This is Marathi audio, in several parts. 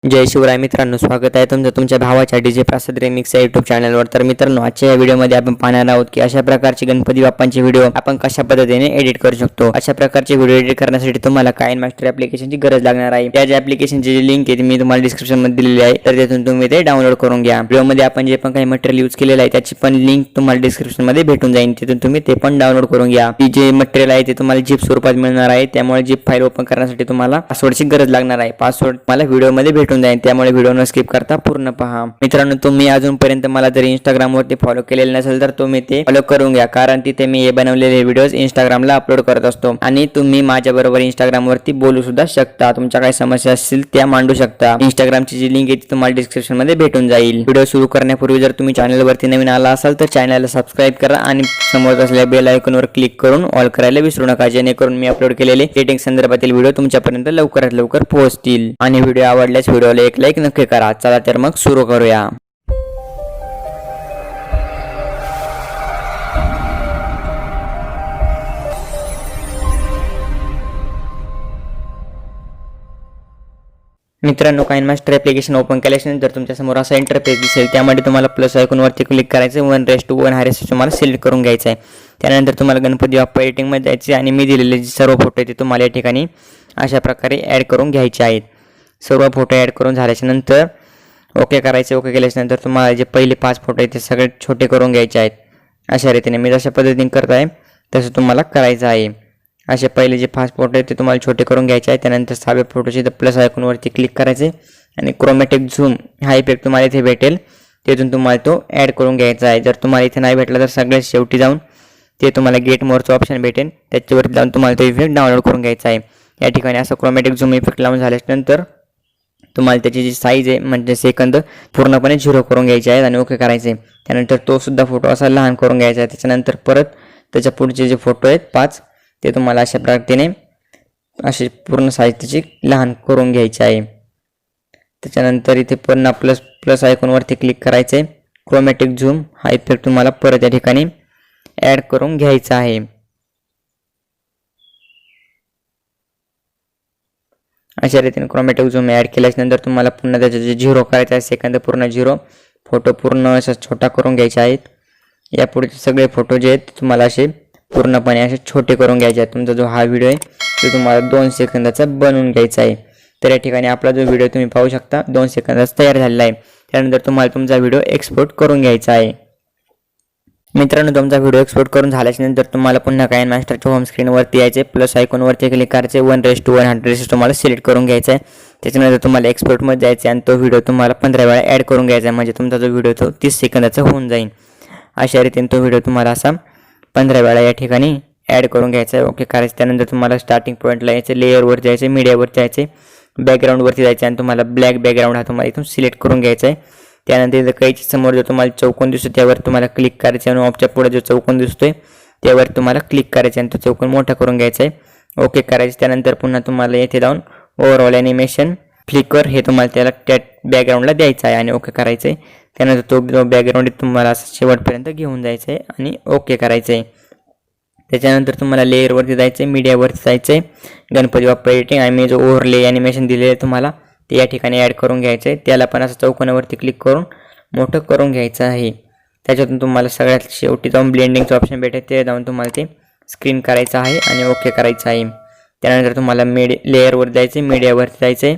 जय शिवराय मित्रांनो, स्वागत आहे तुमचं तुमच्या भावाच्या डीजे प्रसाद रेमिक्स या यूट्यूब चॅनलवर। तर मित्रांनो, आजच्या या व्हिडिओमध्ये आपण पाहणार आहोत की अशा प्रकारचे गणपती बाप्पांचे व्हिडिओ आपण कशा पद्धतीने एडिट करू शकतो। अशा प्रकारचे व्हिडिओ एडिट करण्यासाठी तुम्हाला काइनमास्टर ॲप्लिकेशनची गरज लागणार आहे। त्या ॲप्लिकेशनची जी लिंक आहे मी तुम्हाला डिस्क्रिप्शन मध्ये दिलेली आहे, तर त्यातून तुम्ही ते डाउनलोड करून घ्या। व्हिडिओमध्ये आपण जे पण काही मटेरियल यूज केलेलं आहे त्याची पण लिंक तुम्हाला डिस्क्रिप्शन मध्ये भेटून जाईल, तिथून तुम्ही ते पण डाउनलोड करून घ्या। ती जे मटेरियल आहे ते तुम्हाला झिप स्वरूपात मिळणार आहे, त्यामुळे झिप फाईल ओपन करण्यासाठी तुम्हाला पासवर्डची गरज लागणार आहे। पासवर्ड मला व्हिडिओमध्ये भेटून जाईल, त्यामुळे व्हिडिओ न स्किप करता पूर्ण पहा। मित्रांनो, तुम्ही अजूनपर्यंत मला जर इंस्टाग्राम वरती फॉलो केलेले नसेल तर तुम्ही ते फॉलो करून घ्या, कारण तिथे मी हे बनवलेले व्हिडिओज इंस्टाग्रामला अपलोड करत असतो आणि तुम्ही माझ्या बरोबर इंस्टाग्राम वरती बोलू सुद्धा शकता। तुमच्या काही समस्या असतील त्या मांडू शकता। इंस्टाग्रामची जी लिंक आहे ती तुम्हाला डिस्क्रिप्शन मध्ये भेटून जाईल। व्हिडिओ सुरू करण्यापूर्वी जर तुम्ही चॅनल वरती नवीन आला असाल तर चॅनलला सबस्क्राइब करा आणि समोर असलेल्या बेल आयकॉनवर क्लिक करून ऑल करायला विसरू नका, जेणेकरून मी अपलोड केलेले सेटिंग संदर्भातील व्हिडिओ तुमच्यापर्यंत लवकरात लवकर पोहोचतील। आणि व्हिडिओ आवडल्यास व्हिडिओला एक लाईक नक्की करा। चला तर मग सुरू करूया। मित्रांनो, काइनमास्टर ॲप्लिकेशन ओपन केल्यानंतर तुमच्या समोर असा इंटरफेस दिसेल। त्यामध्ये तुम्हाला प्लस आयकॉन वरती क्लिक करायचं, 1:1 हा रेशो तुम्हाला सिलेक्ट करून घ्यायचा आहे। त्यानंतर तुम्हाला गणपती बाप्पा एडिटिंग मध्ये जायचे आणि मी दिलेले जे सर्व फोटो आहेत ते तुम्हाला या ठिकाणी अशा प्रकारे ॲड करून घ्यायचे आहेत। सर्व फोटो ॲड करून झाल्याच्या नंतर ओके करायचे। ओके केल्यानंतर तुम्हाला जे पहिले 5 फोटो आहेत ते सगळे छोटे करून घ्यायचे आहेत। अशा रीतीने मी जशा पद्धतीने करत आहे तसं तुम्हाला करायचं आहे। असे पहिले जे 5 फोटो आहेत ते तुम्हाला छोटे करून घ्यायचे आहेत। त्यानंतर 6व्या फोटोचे प्लस आयकॉन वरती क्लिक करायचे आणि क्रोमॅटिक झूम हा इफेक्ट तुम्हाला इथे भेटेल, तिथून तुम्हाला तो ॲड करून घ्यायचा आहे। जर तुम्हाला इथे नाही भेटला तर सगळ्यात शेवटी जाऊन ते तुम्हाला गेट मोरचं ऑप्शन भेटेल, त्याच्यावरती जाऊन तुम्हाला तो इफेक्ट डाउनलोड करून घ्यायचा आहे। या ठिकाणी असं क्रोमॅटिक झूम इफेक्ट लावून झाल्यानंतर तुम्हाला त्याची जी साईज आहे म्हणजे सेकंद पूर्णपणे 0 करून घ्यायचे आहेत आणि ओके करायचे। त्यानंतर तो सुद्धा फोटो असा लहान करून घ्यायचा आहे। त्याच्यानंतर परत त्याच्या पुढचे जे फोटो आहेत 5 ते तुम्हाला अशा पद्धतीने अशी पूर्ण साईज त्याची लहान करून घ्यायची आहे। त्याच्यानंतर इथे पुन्हा प्लस आयकॉन वरती क्लिक करायचे, क्रोमॅटिक झूम हा इफेक्ट तुम्हाला परत या ठिकाणी ॲड करून घ्यायचा आहे। अशा रीतीने क्रोमॅटिक झूम ॲड केल्यानंतर तुम्हाला पुन्हा त्याचे जे 0 करायचे आहे सेकंद पूर्ण 0 फोटो पूर्ण असा छोटा करून घ्यायचे आहेत। यापुढचे सगळे फोटो जे आहेत तुम्हाला असे पूर्णपणे असे छोटे करून घ्यायचे आहेत। तुमचा जो हा व्हिडिओ आहे तो तुम्हाला 2 सेकंदाचा बनवून घ्यायचा आहे। तर या ठिकाणी आपला जो व्हिडिओ तुम्ही पाहू शकता 2 सेकंदाचा तयार झालेला आहे। त्यानंतर तुम्हाला तुमचा व्हिडिओ एक्सपोर्ट करून घ्यायचा आहे। मित्रांनो, तुमचा व्हिडिओ एक्सपोर्ट करून झाल्यानंतर तुम्हाला पुन्हा काइनमास्टरच्या होम स्क्रीन वरती यायचे, प्लस आयकॉन वरती क्लिक करायचे, 1:1 हा रेशो तुम्हाला सिलेक्ट करून घ्यायचा आहे। त्याच्यानंतर तुम्हाला एक्सपोर्ट मध्ये जायचे आणि तो व्हिडिओ तुम्हाला 15 वेळा ॲड करून घ्यायचा आहे, म्हणजे तुमचा जो व्हिडिओ तो 30 सेकंदाचा होऊन जाईल। अशा रीतीने तो व्हिडिओ तुम्हाला असा 15 वेळा या ठिकाणी ॲड करून घ्यायचा आहे। ओके करायचं। त्यानंतर तुम्हाला स्टार्टिंग पॉईंटला यायचे, लेअरवर जायचे, मीडियावर जायचे, बॅकग्राऊंडवरती जायचे आणि तुम्हाला ब्लॅक बॅकग्राऊंड हा तुम्हाला इथून सिलेक्ट करून घ्यायचा आहे। त्यानंतर इथं कैची समोर जो तुम्हाला चौकोन दिसतो त्यावर तुम्हाला क्लिक करायचे आणि ऑफच्या पुढे जो चौकोन दिसतोय त्यावर तुम्हाला क्लिक करायचे आणि तो चौकोन मोठा करून घ्यायचा आहे। ओके करायचे। त्यानंतर पुन्हा तुम्हाला येथे जाऊन ओव्हरऑल ॲनिमेशन फ्लिकर हे तुम्हाला त्याला त्या बॅकग्राऊंडला द्यायचं आहे आणि ओके करायचं आहे। त्यानंतर तो बॅकग्राऊंड तुम्हाला शेवटपर्यंत घेऊन जायचं आहे आणि ओके करायचं आहे। त्याच्यानंतर तुम्हाला लेअरवरती जायचं आहे, मीडियावरती जायचं आहे, गणपती बाप्पा एडिटिंग आणि मी जो ओव्हरले ॲनिमेशन दिलेलं आहे तुम्हाला ते या ठिकाणी ॲड करून घ्यायचं आहे। त्याला पण असं चौकोनावरती क्लिक करून मोठं करून घ्यायचं आहे। त्याच्यातून तुम्हाला सगळ्यात शेवटी जाऊन ब्लेंडिंगचं ऑप्शन भेटेल, ते जाऊन तुम्हाला ते स्क्रीन करायचं आहे आणि ओके करायचं आहे। त्यानंतर तुम्हाला लेअरवर जायचं आहे, मीडियावरती जायचं आहे,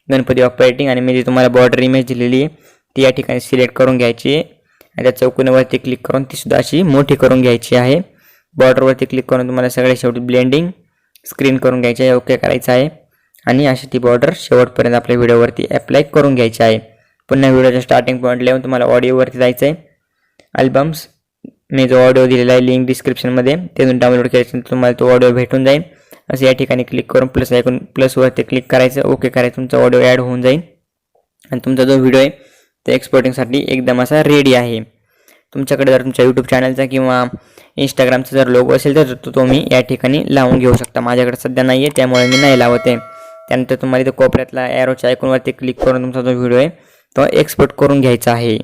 गणपती बाप्पा एडिटिंग आणि मी जी तुम्हाला बॉर्डर इमेज दिलेली आहे ती या ठिकाणी सिलेक्ट करून घ्यायची आहे आणि त्या चौकोनावरती क्लिक करून ती सुद्धा अशी मोठी करून घ्यायची आहे। बॉर्डरवरती क्लिक करून तुम्हाला सगळ्यात शेवटी ब्लेंडिंग स्क्रीन करून घ्यायची आहे, ओके करायचं आहे आणि अशी ती बॉर्डर शेवटपर्यंत आपल्या व्हिडिओवरती अप्लाय करून घ्यायची आहे। पुन्हा व्हिडिओच्या स्टार्टिंग पॉईंटला येऊन तुम्हाला ऑडिओवरती जायचं आहे, अल्बम्स मी जो ऑडिओ दिलेला आहे लिंक डिस्क्रिप्शनमध्ये त्यातून डाउनलोड केल्यानंतर तुम्हाला तो ऑडिओ भेटून जाईल। असं या ठिकाणी क्लिक करून प्लसवरती क्लिक करायचं, ओके करायचं, तुमचा ऑडिओ ॲड होऊन जाईल आणि तुमचा जो व्हिडिओ आहे तो एक्सपोर्टिंगसाठी एकदम असा रेडी आहे। तुमच्याकडे जर तुमच्या यूट्यूब चॅनलचा किंवा इंस्टाग्रामचा जर लोगो असेल तर तो तुम्ही या ठिकाणी लावून घेऊ शकता. माझ्याकडे सध्या नाही आहे त्यामुळे मी नाही लावत आहे. त्यानंतर तुम्हाला इथं कोपऱ्यातला ॲरोच्या आयकॉनवरती क्लिक करून तुमचा जो व्हिडिओ आहे तो एक्सपोर्ट करून घ्यायचा आहे.